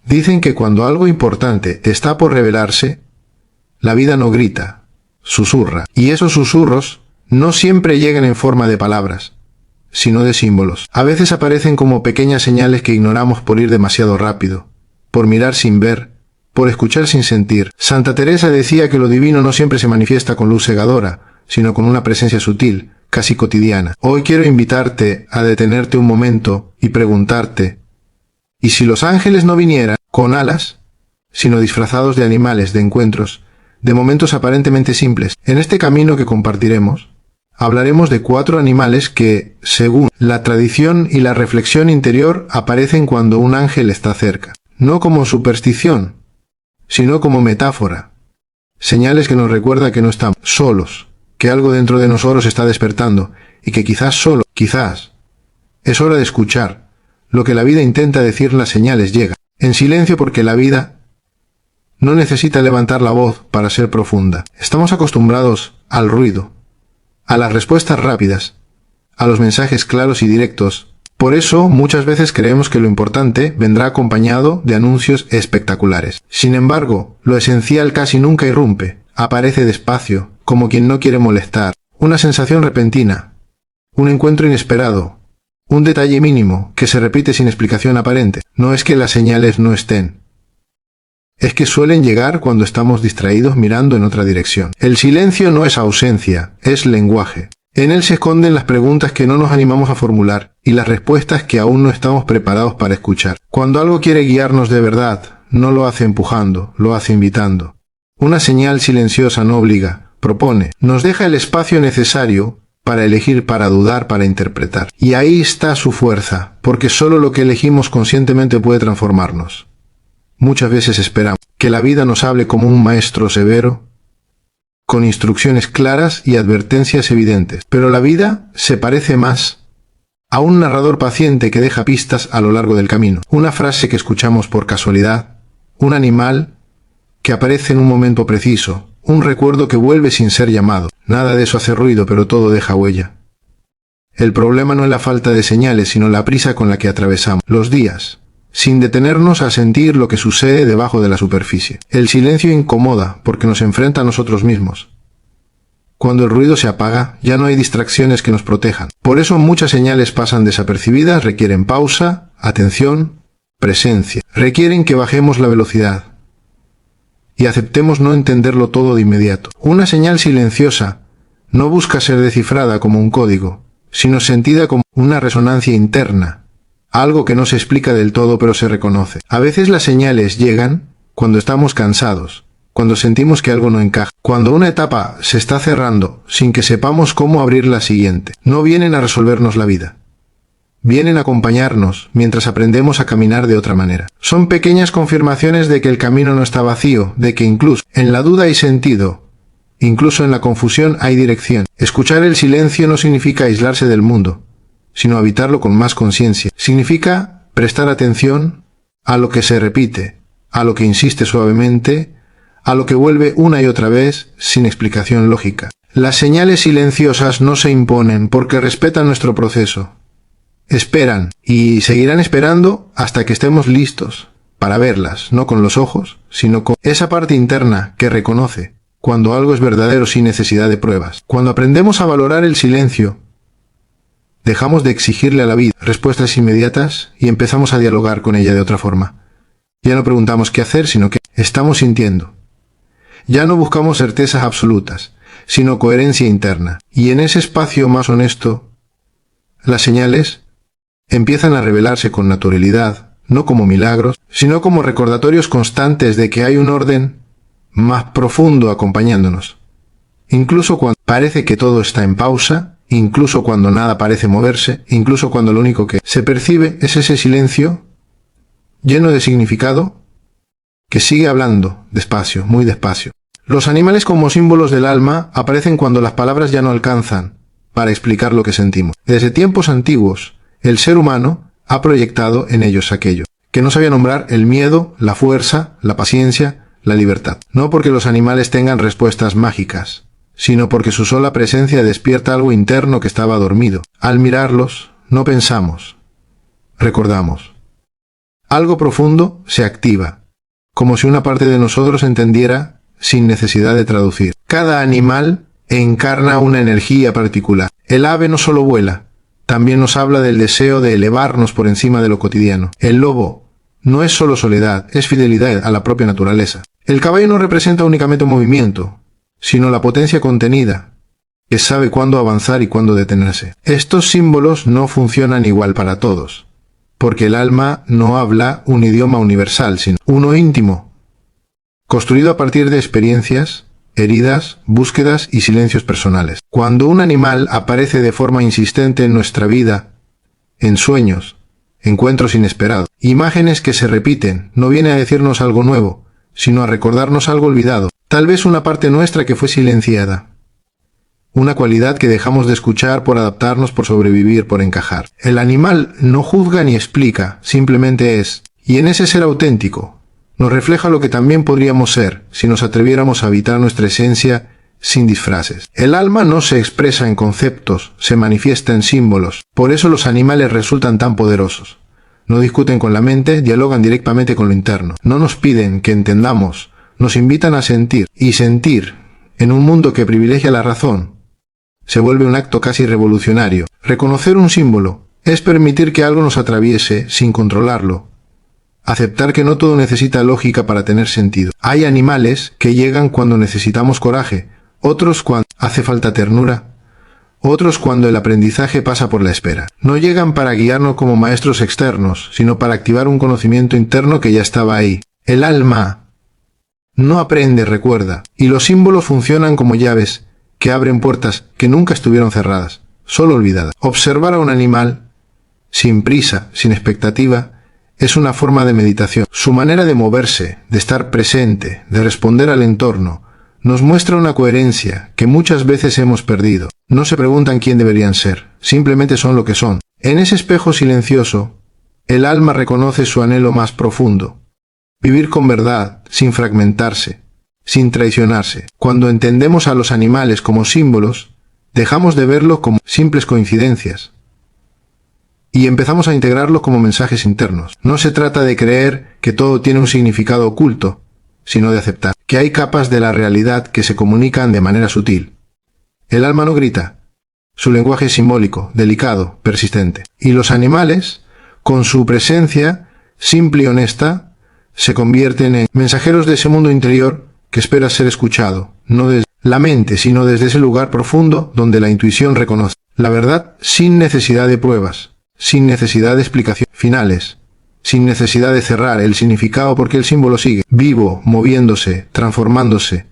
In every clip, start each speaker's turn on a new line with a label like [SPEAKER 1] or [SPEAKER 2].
[SPEAKER 1] Dicen que cuando algo importante está por revelarse, la vida no grita, susurra. Y esos susurros no siempre llegan en forma de palabras, sino de símbolos. A veces aparecen como pequeñas señales que ignoramos por ir demasiado rápido, por mirar sin ver, por escuchar sin sentir. Santa Teresa decía que lo divino no siempre se manifiesta con luz cegadora, sino con una presencia sutil, casi cotidiana. Hoy quiero invitarte a detenerte un momento y preguntarte, ¿y si los ángeles no vinieran con alas, sino disfrazados de animales, de encuentros, de momentos aparentemente simples? En este camino que compartiremos, hablaremos de 4 animales que, según la tradición y la reflexión interior, aparecen cuando un ángel está cerca. No como superstición, sino como metáfora. Señales que nos recuerda que no estamos solos, que algo dentro de nosotros está despertando y que quizás es hora de escuchar. Lo que la vida intenta decir, las señales llegan en silencio, porque la vida no necesita levantar la voz para ser profunda. Estamos acostumbrados al ruido, a las respuestas rápidas, a los mensajes claros y directos. Por eso muchas veces creemos que lo importante vendrá acompañado de anuncios espectaculares. Sin embargo, lo esencial casi nunca irrumpe, aparece despacio, como quien no quiere molestar. Una sensación repentina, un encuentro inesperado, un detalle mínimo que se repite sin explicación aparente. No es que las señales no estén, es que suelen llegar cuando estamos distraídos mirando en otra dirección. El silencio no es ausencia, es lenguaje. En él se esconden las preguntas que no nos animamos a formular y las respuestas que aún no estamos preparados para escuchar. Cuando algo quiere guiarnos de verdad, no lo hace empujando, lo hace invitando. Una señal silenciosa no obliga, propone, nos deja el espacio necesario para elegir, para dudar, para interpretar. Y ahí está su fuerza, porque solo lo que elegimos conscientemente puede transformarnos. Muchas veces esperamos que la vida nos hable como un maestro severo, con instrucciones claras y advertencias evidentes. Pero la vida se parece más a un narrador paciente que deja pistas a lo largo del camino. Una frase que escuchamos por casualidad, un animal que aparece en un momento preciso, un recuerdo que vuelve sin ser llamado. Nada de eso hace ruido, pero todo deja huella. El problema no es la falta de señales, sino la prisa con la que atravesamos los días, sin detenernos a sentir lo que sucede debajo de la superficie. El silencio incomoda porque nos enfrenta a nosotros mismos. Cuando el ruido se apaga, ya no hay distracciones que nos protejan. Por eso muchas señales pasan desapercibidas, requieren pausa, atención, presencia. Requieren que bajemos la velocidad y aceptemos no entenderlo todo de inmediato. Una señal silenciosa no busca ser descifrada como un código, sino sentida como una resonancia interna, algo que no se explica del todo pero se reconoce. A veces las señales llegan cuando estamos cansados, cuando sentimos que algo no encaja, cuando una etapa se está cerrando sin que sepamos cómo abrir la siguiente. No vienen a resolvernos la vida, vienen a acompañarnos mientras aprendemos a caminar de otra manera. Son pequeñas confirmaciones de que el camino no está vacío, de que incluso en la duda hay sentido, incluso en la confusión hay dirección. Escuchar el silencio no significa aislarse del mundo, sino habitarlo con más conciencia. Significa prestar atención a lo que se repite, a lo que insiste suavemente, a lo que vuelve una y otra vez sin explicación lógica. Las señales silenciosas no se imponen porque respetan nuestro proceso. Esperan y seguirán esperando hasta que estemos listos para verlas, no con los ojos, sino con esa parte interna que reconoce cuando algo es verdadero sin necesidad de pruebas. Cuando aprendemos a valorar el silencio, dejamos de exigirle a la vida respuestas inmediatas y empezamos a dialogar con ella de otra forma. Ya no preguntamos qué hacer, sino qué estamos sintiendo. Ya no buscamos certezas absolutas, sino coherencia interna. Y en ese espacio más honesto, las señales empiezan a revelarse con naturalidad, no como milagros, sino como recordatorios constantes de que hay un orden más profundo acompañándonos. Incluso cuando parece que todo está en pausa, incluso cuando nada parece moverse, incluso cuando lo único que se percibe es ese silencio lleno de significado que sigue hablando despacio, muy despacio. Los animales como símbolos del alma aparecen cuando las palabras ya no alcanzan para explicar lo que sentimos. Desde tiempos antiguos, el ser humano ha proyectado en ellos aquello que no sabía nombrar: el miedo, la fuerza, la paciencia, la libertad. No porque los animales tengan respuestas mágicas, sino porque su sola presencia despierta algo interno que estaba dormido. Al mirarlos, no pensamos, recordamos. Algo profundo se activa, como si una parte de nosotros entendiera sin necesidad de traducir. Cada animal encarna una energía particular. El ave no solo vuela, también nos habla del deseo de elevarnos por encima de lo cotidiano. El lobo no es solo soledad, es fidelidad a la propia naturaleza. El caballo no representa únicamente un movimiento, sino la potencia contenida, que sabe cuándo avanzar y cuándo detenerse. Estos símbolos no funcionan igual para todos, porque el alma no habla un idioma universal, sino uno íntimo, construido a partir de experiencias, heridas, búsquedas y silencios personales. Cuando un animal aparece de forma insistente en nuestra vida, en sueños, encuentros inesperados, imágenes que se repiten, no viene a decirnos algo nuevo, sino a recordarnos algo olvidado, tal vez una parte nuestra que fue silenciada. Una cualidad que dejamos de escuchar por adaptarnos, por sobrevivir, por encajar. El animal no juzga ni explica, simplemente es, y en ese ser auténtico, nos refleja lo que también podríamos ser si nos atreviéramos a habitar nuestra esencia sin disfraces. El alma no se expresa en conceptos, se manifiesta en símbolos. Por eso los animales resultan tan poderosos. No discuten con la mente, dialogan directamente con lo interno. No nos piden que entendamos, nos invitan a sentir. Y sentir, en un mundo que privilegia la razón, se vuelve un acto casi revolucionario. Reconocer un símbolo es permitir que algo nos atraviese sin controlarlo. Aceptar que no todo necesita lógica para tener sentido. Hay animales que llegan cuando necesitamos coraje, otros cuando hace falta ternura, otros cuando el aprendizaje pasa por la espera. No llegan para guiarnos como maestros externos, sino para activar un conocimiento interno que ya estaba ahí. El alma no aprende, recuerda, y los símbolos funcionan como llaves que abren puertas que nunca estuvieron cerradas, solo olvidadas. Observar a un animal, sin prisa, sin expectativa, es una forma de meditación. Su manera de moverse, de estar presente, de responder al entorno, nos muestra una coherencia que muchas veces hemos perdido. No se preguntan quién deberían ser, simplemente son lo que son. En ese espejo silencioso, el alma reconoce su anhelo más profundo. Vivir con verdad, sin fragmentarse, sin traicionarse. Cuando entendemos a los animales como símbolos, dejamos de verlos como simples coincidencias y empezamos a integrarlos como mensajes internos. No se trata de creer que todo tiene un significado oculto, sino de aceptar que hay capas de la realidad que se comunican de manera sutil. El alma no grita. Su lenguaje es simbólico, delicado, persistente. Y los animales, con su presencia simple y honesta, se convierten en mensajeros de ese mundo interior que espera ser escuchado, no desde la mente, sino desde ese lugar profundo donde la intuición reconoce la verdad sin necesidad de pruebas, sin necesidad de explicaciones finales, sin necesidad de cerrar el significado porque el símbolo sigue, vivo, moviéndose, transformándose,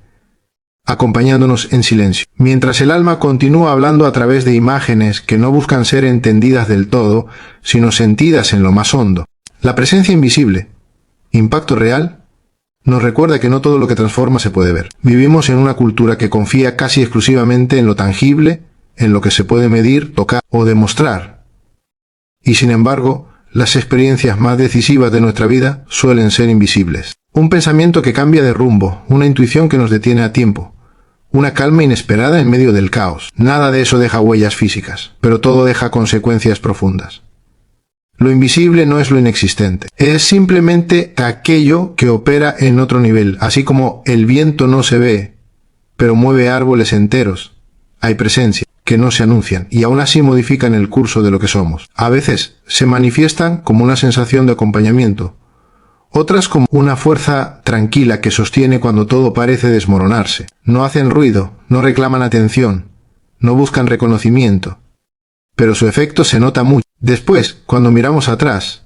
[SPEAKER 1] acompañándonos en silencio. Mientras el alma continúa hablando a través de imágenes que no buscan ser entendidas del todo, sino sentidas en lo más hondo. La presencia invisible, impacto real, nos recuerda que no todo lo que transforma se puede ver. Vivimos en una cultura que confía casi exclusivamente en lo tangible, en lo que se puede medir, tocar o demostrar. Y sin embargo, las experiencias más decisivas de nuestra vida suelen ser invisibles. Un pensamiento que cambia de rumbo, una intuición que nos detiene a tiempo, una calma inesperada en medio del caos. Nada de eso deja huellas físicas, pero todo deja consecuencias profundas. Lo invisible no es lo inexistente, es simplemente aquello que opera en otro nivel, así como el viento no se ve, pero mueve árboles enteros. Hay presencia que no se anuncian y aún así modifican el curso de lo que somos. A veces se manifiestan como una sensación de acompañamiento, otras como una fuerza tranquila que sostiene cuando todo parece desmoronarse. No hacen ruido, no reclaman atención, no buscan reconocimiento, pero su efecto se nota mucho. Después, cuando miramos atrás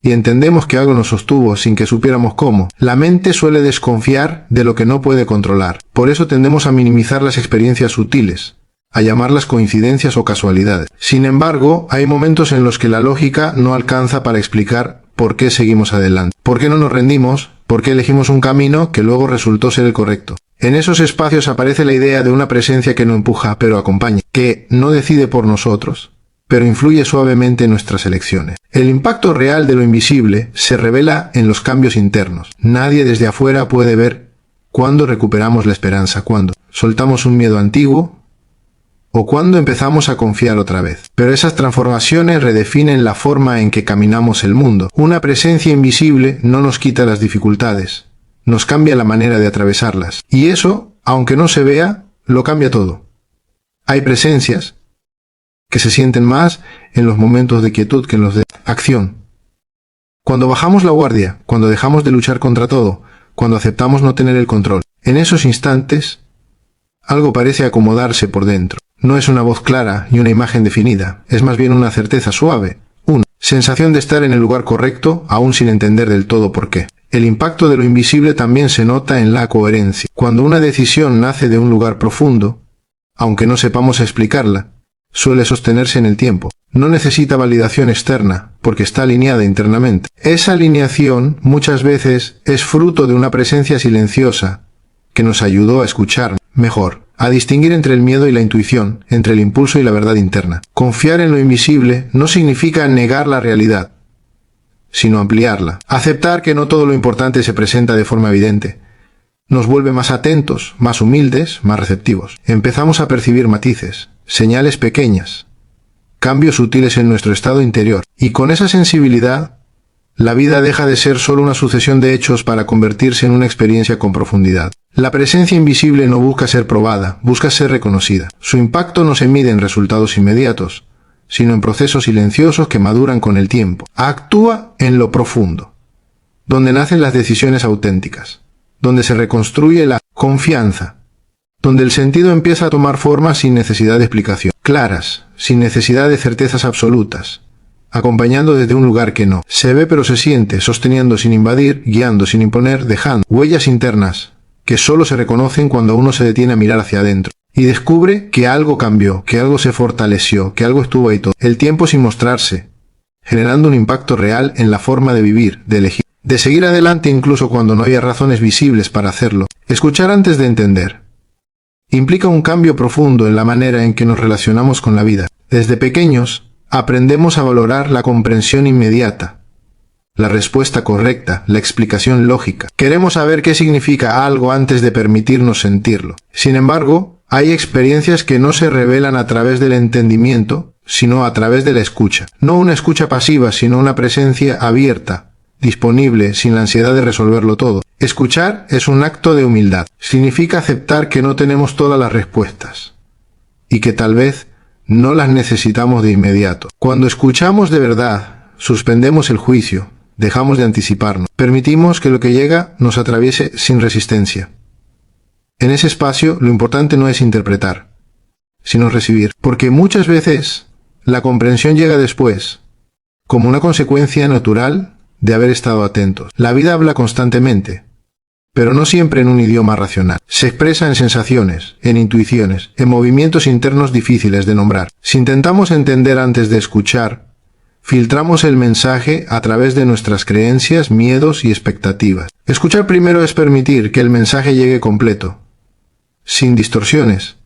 [SPEAKER 1] y entendemos que algo nos sostuvo sin que supiéramos cómo, la mente suele desconfiar de lo que no puede controlar. Por eso tendemos a minimizar las experiencias sutiles, a llamarlas coincidencias o casualidades. Sin embargo, hay momentos en los que la lógica no alcanza para explicar por qué seguimos adelante, por qué no nos rendimos, por qué elegimos un camino que luego resultó ser el correcto. En esos espacios aparece la idea de una presencia que no empuja, pero acompaña, que no decide por nosotros, pero influye suavemente en nuestras elecciones. El impacto real de lo invisible se revela en los cambios internos. Nadie desde afuera puede ver cuándo recuperamos la esperanza, cuándo soltamos un miedo antiguo, o cuando empezamos a confiar otra vez. Pero esas transformaciones redefinen la forma en que caminamos el mundo. Una presencia invisible no nos quita las dificultades, nos cambia la manera de atravesarlas. Y eso, aunque no se vea, lo cambia todo. Hay presencias que se sienten más en los momentos de quietud que en los de acción. Cuando bajamos la guardia, cuando dejamos de luchar contra todo, cuando aceptamos no tener el control, en esos instantes, algo parece acomodarse por dentro. No es una voz clara y una imagen definida, es más bien una certeza suave, una sensación de estar en el lugar correcto, aún sin entender del todo por qué. El impacto de lo invisible también se nota en la coherencia. Cuando una decisión nace de un lugar profundo, aunque no sepamos explicarla, suele sostenerse en el tiempo. No necesita validación externa, porque está alineada internamente. Esa alineación muchas veces es fruto de una presencia silenciosa que nos ayudó a escuchar mejor, a distinguir entre el miedo y la intuición, entre el impulso y la verdad interna. Confiar en lo invisible no significa negar la realidad, sino ampliarla. Aceptar que no todo lo importante se presenta de forma evidente nos vuelve más atentos, más humildes, más receptivos. Empezamos a percibir matices, señales pequeñas, cambios sutiles en nuestro estado interior. Y con esa sensibilidad, la vida deja de ser solo una sucesión de hechos para convertirse en una experiencia con profundidad. La presencia invisible no busca ser probada, busca ser reconocida. Su impacto no se mide en resultados inmediatos, sino en procesos silenciosos que maduran con el tiempo. Actúa en lo profundo, donde nacen las decisiones auténticas, donde se reconstruye la confianza, donde el sentido empieza a tomar forma sin necesidad de explicación, claras, sin necesidad de certezas absolutas, acompañando desde un lugar que no se ve pero se siente, sosteniendo sin invadir, guiando sin imponer, dejando huellas internas que solo se reconocen cuando uno se detiene a mirar hacia adentro y descubre que algo cambió, que algo se fortaleció, que algo estuvo ahí todo el tiempo sin mostrarse, generando un impacto real en la forma de vivir, de elegir, de seguir adelante incluso cuando no había razones visibles para hacerlo. Escuchar antes de entender implica un cambio profundo en la manera en que nos relacionamos con la vida. Desde pequeños, aprendemos a valorar la comprensión inmediata, la respuesta correcta, la explicación lógica. Queremos saber qué significa algo antes de permitirnos sentirlo. Sin embargo, hay experiencias que no se revelan a través del entendimiento, sino a través de la escucha. No una escucha pasiva, sino una presencia abierta, disponible, sin la ansiedad de resolverlo todo. Escuchar es un acto de humildad. Significa aceptar que no tenemos todas las respuestas y que tal vez no las necesitamos de inmediato. Cuando escuchamos de verdad, suspendemos el juicio, dejamos de anticiparnos, permitimos que lo que llega nos atraviese sin resistencia. En ese espacio, lo importante no es interpretar, sino recibir, porque muchas veces la comprensión llega después, como una consecuencia natural de haber estado atentos. La vida habla constantemente, pero no siempre en un idioma racional. Se expresa en sensaciones, en intuiciones, en movimientos internos difíciles de nombrar. Si intentamos entender antes de escuchar, filtramos el mensaje a través de nuestras creencias, miedos y expectativas. Escuchar primero es permitir que el mensaje llegue completo, sin distorsiones,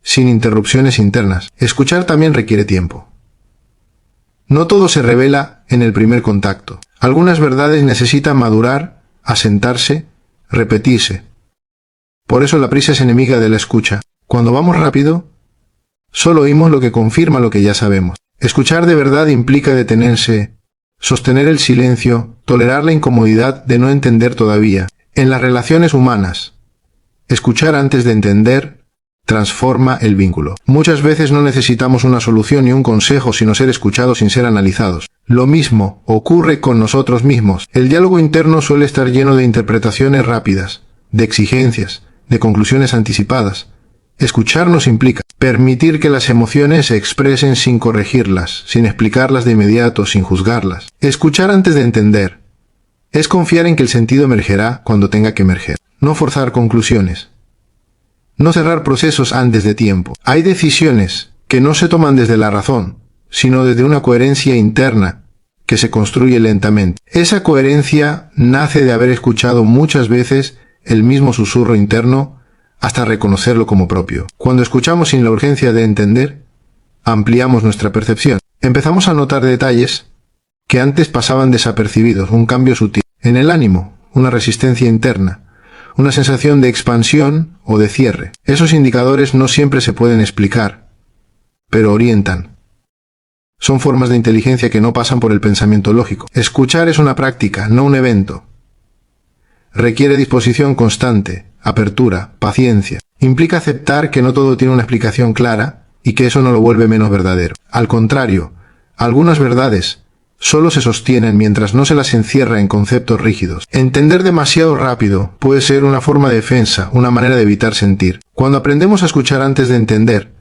[SPEAKER 1] sin interrupciones internas. Escuchar también requiere tiempo. No todo se revela en el primer contacto. Algunas verdades necesitan madurar, asentarse, repetirse. Por eso la prisa es enemiga de la escucha. Cuando vamos rápido, solo oímos lo que confirma lo que ya sabemos. Escuchar de verdad implica detenerse, sostener el silencio, tolerar la incomodidad de no entender todavía. En las relaciones humanas, escuchar antes de entender transforma el vínculo. Muchas veces no necesitamos una solución ni un consejo, sino ser escuchados sin ser analizados. Lo mismo ocurre con nosotros mismos. El diálogo interno suele estar lleno de interpretaciones rápidas, de exigencias, de conclusiones anticipadas. Escucharnos implica permitir que las emociones se expresen sin corregirlas, sin explicarlas de inmediato, sin juzgarlas. Escuchar antes de entender es confiar en que el sentido emergerá cuando tenga que emerger. No forzar conclusiones. No cerrar procesos antes de tiempo. Hay decisiones que no se toman desde la razón, sino desde una coherencia interna que se construye lentamente. Esa coherencia nace de haber escuchado muchas veces el mismo susurro interno hasta reconocerlo como propio. Cuando escuchamos sin la urgencia de entender, ampliamos nuestra percepción. Empezamos a notar detalles que antes pasaban desapercibidos, un cambio sutil en el ánimo, una resistencia interna, una sensación de expansión o de cierre. Esos indicadores no siempre se pueden explicar, pero orientan. Son formas de inteligencia que no pasan por el pensamiento lógico. Escuchar es una práctica, no un evento. Requiere disposición constante, apertura, paciencia. Implica aceptar que no todo tiene una explicación clara y que eso no lo vuelve menos verdadero. Al contrario, algunas verdades solo se sostienen mientras no se las encierra en conceptos rígidos. Entender demasiado rápido puede ser una forma de defensa, una manera de evitar sentir. Cuando aprendemos a escuchar antes de entender,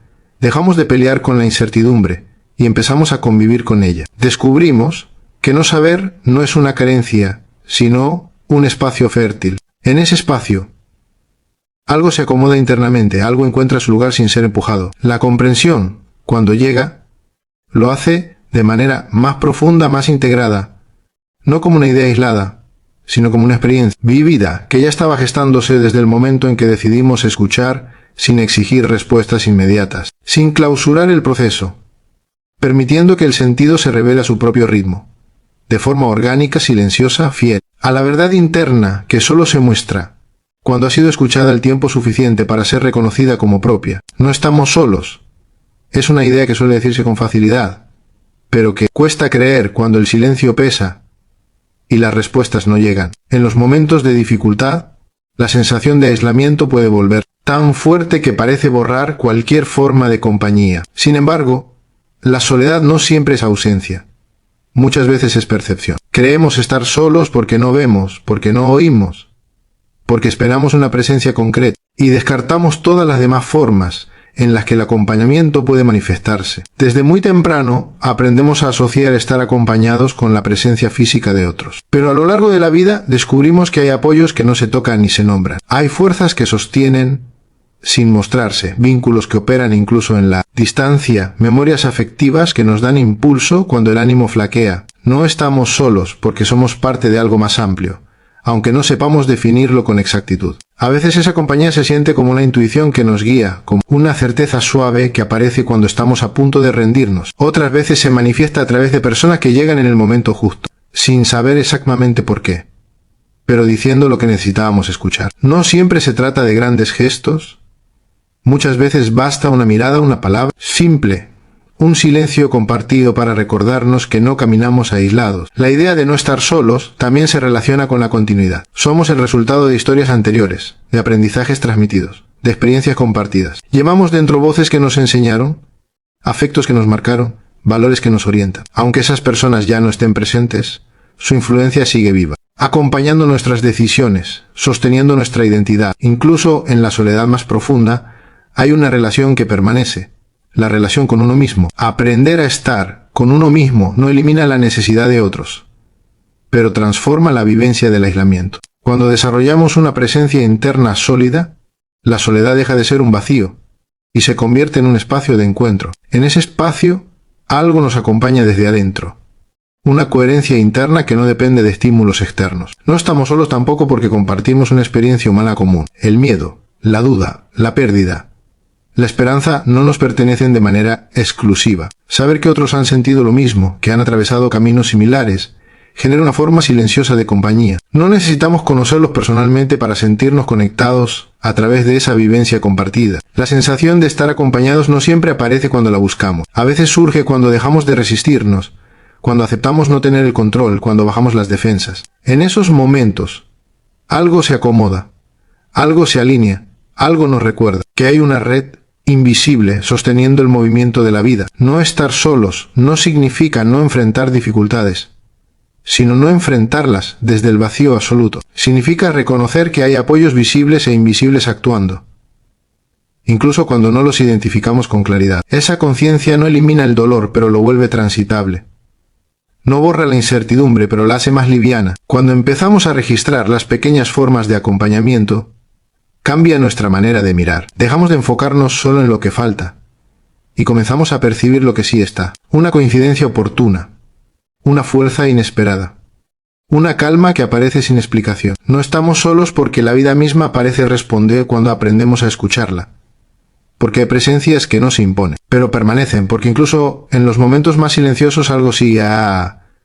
[SPEAKER 1] dejamos de pelear con la incertidumbre y empezamos a convivir con ella. Descubrimos que no saber no es una carencia, sino un espacio fértil. En ese espacio, algo se acomoda internamente, algo encuentra su lugar sin ser empujado. La comprensión, cuando llega, lo hace de manera más profunda, más integrada, no como una idea aislada, sino como una experiencia vivida que ya estaba gestándose desde el momento en que decidimos escuchar sin exigir respuestas inmediatas, sin clausurar el proceso, permitiendo que el sentido se revele a su propio ritmo, de forma orgánica, silenciosa, fiel, a la verdad interna que solo se muestra cuando ha sido escuchada el tiempo suficiente para ser reconocida como propia. No estamos solos. Es una idea que suele decirse con facilidad, pero que cuesta creer cuando el silencio pesa y las respuestas no llegan. En los momentos de dificultad, la sensación de aislamiento puede volver tan fuerte que parece borrar cualquier forma de compañía. Sin embargo, la soledad no siempre es ausencia. Muchas veces es percepción. Creemos estar solos porque no vemos, porque no oímos, porque esperamos una presencia concreta y descartamos todas las demás formas en las que el acompañamiento puede manifestarse. Desde muy temprano aprendemos a asociar estar acompañados con la presencia física de otros. Pero a lo largo de la vida descubrimos que hay apoyos que no se tocan ni se nombran. Hay fuerzas que sostienen sin mostrarse, vínculos que operan incluso en la distancia, memorias afectivas que nos dan impulso cuando el ánimo flaquea. No estamos solos porque somos parte de algo más amplio, aunque no sepamos definirlo con exactitud. A veces esa compañía se siente como una intuición que nos guía, como una certeza suave que aparece cuando estamos a punto de rendirnos. Otras veces se manifiesta a través de personas que llegan en el momento justo, sin saber exactamente por qué, pero diciendo lo que necesitábamos escuchar. No siempre se trata de grandes gestos. Muchas veces basta una mirada, una palabra simple, un silencio compartido para recordarnos que no caminamos aislados. La idea de no estar solos también se relaciona con la continuidad. Somos el resultado de historias anteriores, de aprendizajes transmitidos, de experiencias compartidas. Llevamos dentro voces que nos enseñaron, afectos que nos marcaron, valores que nos orientan. Aunque esas personas ya no estén presentes, su influencia sigue viva, acompañando nuestras decisiones, sosteniendo nuestra identidad. Incluso en la soledad más profunda, hay una relación que permanece, la relación con uno mismo. Aprender a estar con uno mismo no elimina la necesidad de otros, pero transforma la vivencia del aislamiento. Cuando desarrollamos una presencia interna sólida, la soledad deja de ser un vacío y se convierte en un espacio de encuentro. En ese espacio, algo nos acompaña desde adentro. Una coherencia interna que no depende de estímulos externos. No estamos solos tampoco porque compartimos una experiencia humana común. El miedo, la duda, la pérdida, la esperanza no nos pertenecen de manera exclusiva. Saber que otros han sentido lo mismo, que han atravesado caminos similares, genera una forma silenciosa de compañía. No necesitamos conocerlos personalmente para sentirnos conectados a través de esa vivencia compartida. La sensación de estar acompañados no siempre aparece cuando la buscamos. A veces surge cuando dejamos de resistirnos, cuando aceptamos no tener el control, cuando bajamos las defensas. En esos momentos, algo se acomoda, algo se alinea, algo nos recuerda que hay una red invisible sosteniendo el movimiento de la vida. No estar solos no significa no enfrentar dificultades, sino no enfrentarlas desde el vacío absoluto. Significa reconocer que hay apoyos visibles e invisibles actuando, incluso cuando no los identificamos con claridad. Esa conciencia no elimina el dolor, pero lo vuelve transitable. No borra la incertidumbre, pero la hace más liviana. Cuando empezamos a registrar las pequeñas formas de acompañamiento, cambia nuestra manera de mirar. Dejamos de enfocarnos solo en lo que falta y comenzamos a percibir lo que sí está. Una coincidencia oportuna, una fuerza inesperada, una calma que aparece sin explicación. No estamos solos porque la vida misma parece responder cuando aprendemos a escucharla. Porque hay presencias que no se imponen, pero permanecen, porque incluso en los momentos más silenciosos algo sigue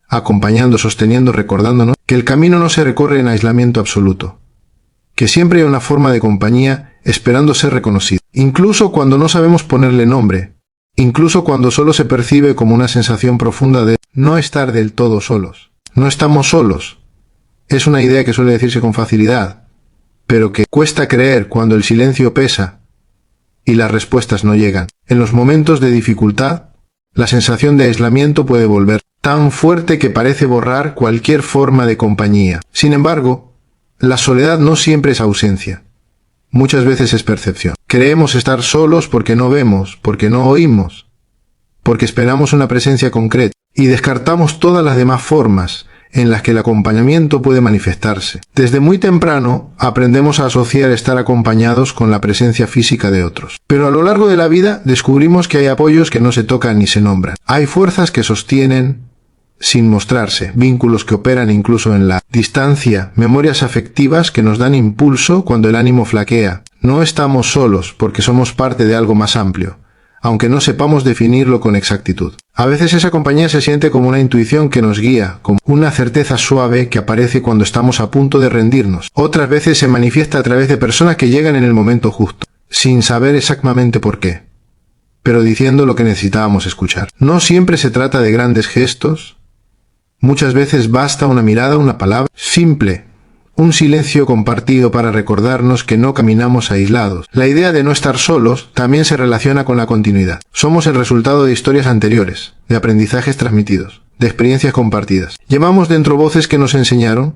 [SPEAKER 1] acompañando, sosteniendo, recordándonos que el camino no se recorre en aislamiento absoluto, que siempre hay una forma de compañía esperando ser reconocida. Incluso cuando no sabemos ponerle nombre, incluso cuando solo se percibe como una sensación profunda de no estar del todo solos. No estamos solos. Es una idea que suele decirse con facilidad, pero que cuesta creer cuando el silencio pesa y las respuestas no llegan. En los momentos de dificultad, la sensación de aislamiento puede volver tan fuerte que parece borrar cualquier forma de compañía. Sin embargo, la soledad no siempre es ausencia. Muchas veces es percepción. Creemos estar solos porque no vemos, porque no oímos, porque esperamos una presencia concreta y descartamos todas las demás formas en las que el acompañamiento puede manifestarse. Desde muy temprano aprendemos a asociar estar acompañados con la presencia física de otros. Pero a lo largo de la vida descubrimos que hay apoyos que no se tocan ni se nombran. Hay fuerzas que sostienen sin mostrarse, vínculos que operan incluso en la distancia, memorias afectivas que nos dan impulso cuando el ánimo flaquea. No estamos solos porque somos parte de algo más amplio, aunque no sepamos definirlo con exactitud. A veces esa compañía se siente como una intuición que nos guía, como una certeza suave que aparece cuando estamos a punto de rendirnos. Otras veces se manifiesta a través de personas que llegan en el momento justo, sin saber exactamente por qué, pero diciendo lo que necesitábamos escuchar. No siempre se trata de grandes gestos. Muchas veces basta una mirada, una palabra simple, un silencio compartido para recordarnos que no caminamos aislados. La idea de no estar solos también se relaciona con la continuidad. Somos el resultado de historias anteriores, de aprendizajes transmitidos, de experiencias compartidas. Llevamos dentro voces que nos enseñaron,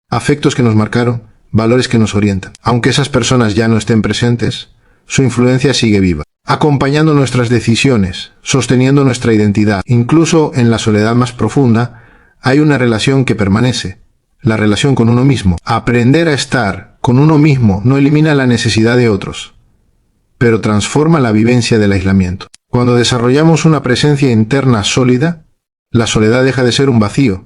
[SPEAKER 1] afectos que nos marcaron, valores que nos orientan. Aunque esas personas ya no estén presentes, su influencia sigue viva, acompañando nuestras decisiones, sosteniendo nuestra identidad. Incluso en la soledad más profunda, hay una relación que permanece, la relación con uno mismo. Aprender a estar con uno mismo no elimina la necesidad de otros, pero transforma la vivencia del aislamiento. Cuando desarrollamos una presencia interna sólida, la soledad deja de ser un vacío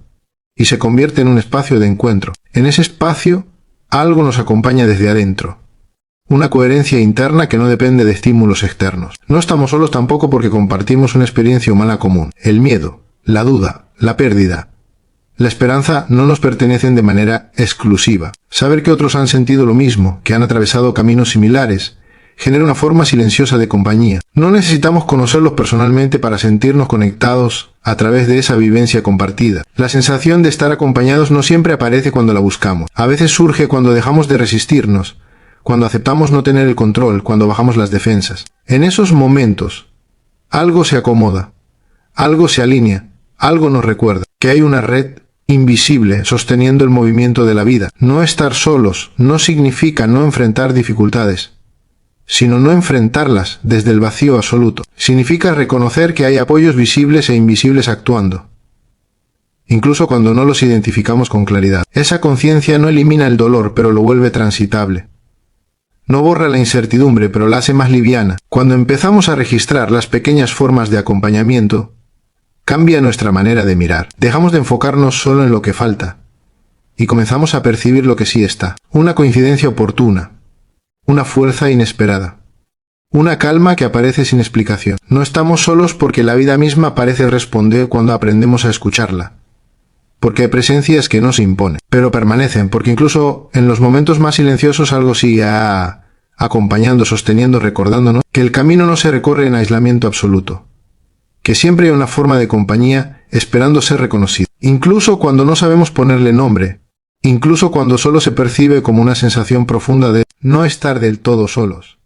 [SPEAKER 1] y se convierte en un espacio de encuentro. En ese espacio, algo nos acompaña desde adentro. Una coherencia interna que no depende de estímulos externos. No estamos solos tampoco porque compartimos una experiencia humana común. El miedo, la duda, la pérdida, la esperanza no nos pertenecen de manera exclusiva. Saber que otros han sentido lo mismo, que han atravesado caminos similares, genera una forma silenciosa de compañía. No necesitamos conocerlos personalmente para sentirnos conectados a través de esa vivencia compartida. La sensación de estar acompañados no siempre aparece cuando la buscamos. A veces surge cuando dejamos de resistirnos, cuando aceptamos no tener el control, cuando bajamos las defensas. En esos momentos, algo se acomoda, algo se alinea, algo nos recuerda que hay una red invisible sosteniendo el movimiento de la vida. No estar solos no significa no enfrentar dificultades, sino no enfrentarlas desde el vacío absoluto. Significa reconocer que hay apoyos visibles e invisibles actuando, incluso cuando no los identificamos con claridad. Esa conciencia no elimina el dolor, pero lo vuelve transitable. No borra la incertidumbre, pero la hace más liviana. Cuando empezamos a registrar las pequeñas formas de acompañamiento, cambia nuestra manera de mirar. Dejamos de enfocarnos solo en lo que falta y comenzamos a percibir lo que sí está. Una coincidencia oportuna, una fuerza inesperada, una calma que aparece sin explicación. No estamos solos porque la vida misma parece responder cuando aprendemos a escucharla. Porque hay presencias que no se imponen, pero permanecen, porque incluso en los momentos más silenciosos algo sigue acompañando, sosteniendo, recordándonos que el camino no se recorre en aislamiento absoluto, que siempre hay una forma de compañía esperando ser reconocida, incluso cuando no sabemos ponerle nombre, incluso cuando solo se percibe como una sensación profunda de no estar del todo solos.